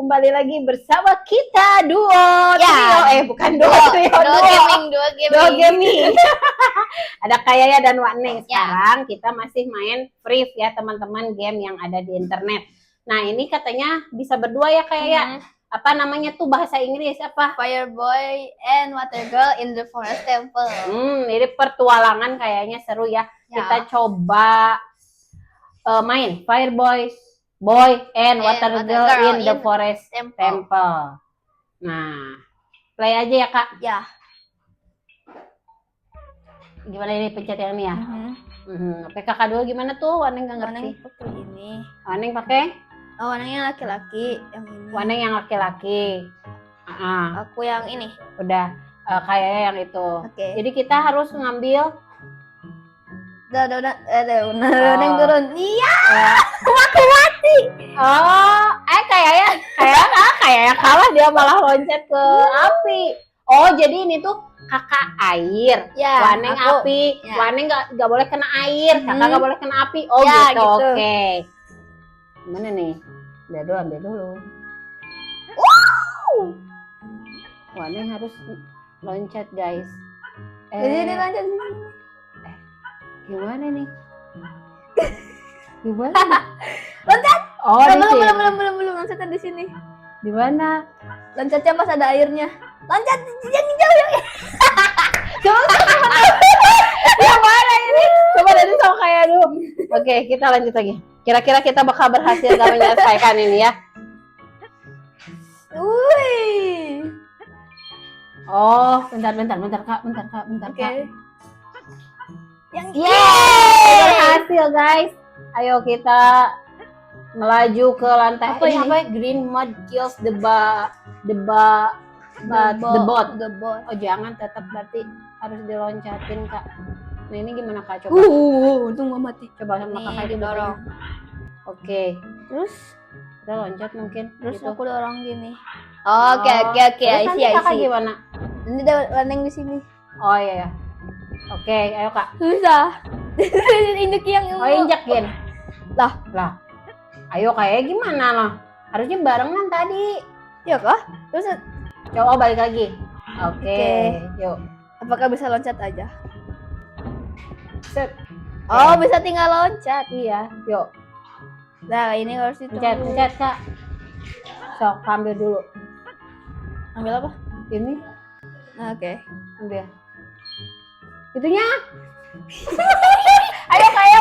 kembali lagi bersama kita duo trio, bukan duo trio, duo gaming. Ada Kayaya dan Waneng. Sekarang kita masih main Free ya teman-teman, game yang ada di internet. Nah ini katanya bisa berdua ya Kayaya. Apa namanya tuh bahasa Inggris apa? Fireboy and Water Girl in the Forest Temple. Ini pertualangan kayaknya seru ya. Kita coba main Fireboy and Water Girl in the Forest Temple. Nah, play aja ya kak. Ya. Gimana ini pencet yang ini ya? Oke, kakak dulu gimana tuh? Waneng nggak ngerti. Waneng pakai ini. Waneng pakai? Oh, Waneng yang laki-laki, yang ini. Waneng yang laki-laki. Aku yang ini. Udah, kayaknya yang itu. Oke. Jadi kita harus ngambil. Udah, Waneng turun. Iya. Aku mati. Oh, kayaknya kalah, dia malah loncat ke api. Oh, jadi ini tuh kakak air, Ya, Waneng aku. api. Ya. Waneng nggak boleh kena air, kakak nggak boleh kena api. Oh Ya, gitu. gitu. Oke. Gimana nih? Ambil dulu. Waneng harus loncat guys. Jadi ini lanjut. Gimana nih? Gimana? Loncat. Oh, di sini. Belum loncatnya di sini. Di mana? Loncatnya pas ada airnya. Loncat yang jauh yang. Yang mana ini? Coba dari sama kayak dulu. Oke, kita lanjut lagi. Kira-kira kita bakal berhasil gak menyelesaikan ini ya? Wih. Oh, bentar kak. Oke. Yang Berhasil guys. Ayo kita melaju ke lantai. Apa ini? Green mud kills the boat. Oh jangan, tetap berarti harus diloncatin kak. Nah ini gimana kak? Coba. Untung gak mati. Coba sama Nih, kakak didorong. Oke. Terus Kita loncat mungkin. Terus gitu. aku dorong gini. Oke. Terus nanti kakak gimana? Ini ada Waneng di sini. Oh iya. Oke, ayo kak. Susah. Induk yang Oh injak Gin. Lah. Ayo kayak gimana loh? Harusnya barengan tadi. Ya kah? Terus Coba balik lagi. Oke. Yuk. apakah bisa loncat aja? Set. Oh, bisa tinggal loncat. Iya. Yuk. Nah, ini harus ditunggu. Pencet kak. Sok ambil dulu. Ambil apa? Ini Nah, oke. ambil. Itunya. Ayo kayak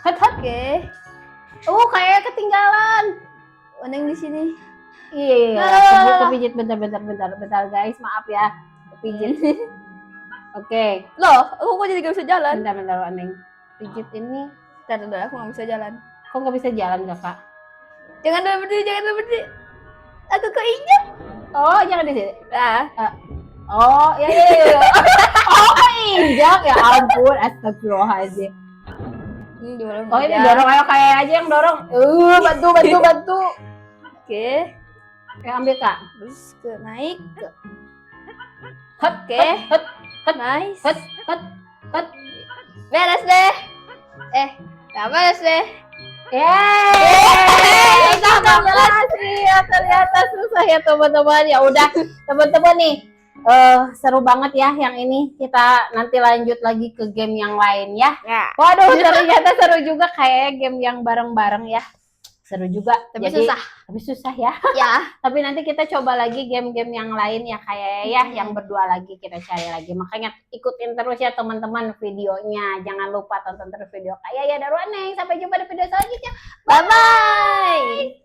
Hot. Oke. Kayak ketinggalan. Waneng di sini. Iya. Kepijit bentar guys, maaf ya. Kepijit. Oke. Loh, aku kok jadi gak bisa jalan? Bentar Waneng. Pijit ini. Bentar, aku gak bisa jalan. Kok nggak bisa jalan kakak? Jangan berdiri. Aku keinjak. Oh, jangan di sini. Nah, Oh, iya. Oh, injak ya ampun, astagfirullahaladzim. ini dorong. Oh, ini dorong, ayo kayak aja yang dorong. Bantu. Oke. Ya ambil kak. Terus naik ke. Oke. Nice. Hot. Beres deh. Gak beres deh. Yeay, kita berhasil. Ternyata susah ya teman-teman. Ya udah, teman-teman nih. Seru banget ya yang ini. Kita nanti lanjut lagi ke game yang lain ya. Waduh, ternyata seru juga kayak game yang bareng-bareng ya. Seru juga. Tapi susah. Tapi susah ya. Ya. Tapi nanti kita coba lagi game-game yang lain ya kayak ya yang berdua lagi kita cari lagi. Makanya ikutin terus ya teman-teman videonya. Jangan lupa tonton terus video Kayaya dan Waneng. Sampai jumpa di video selanjutnya. Bye-bye.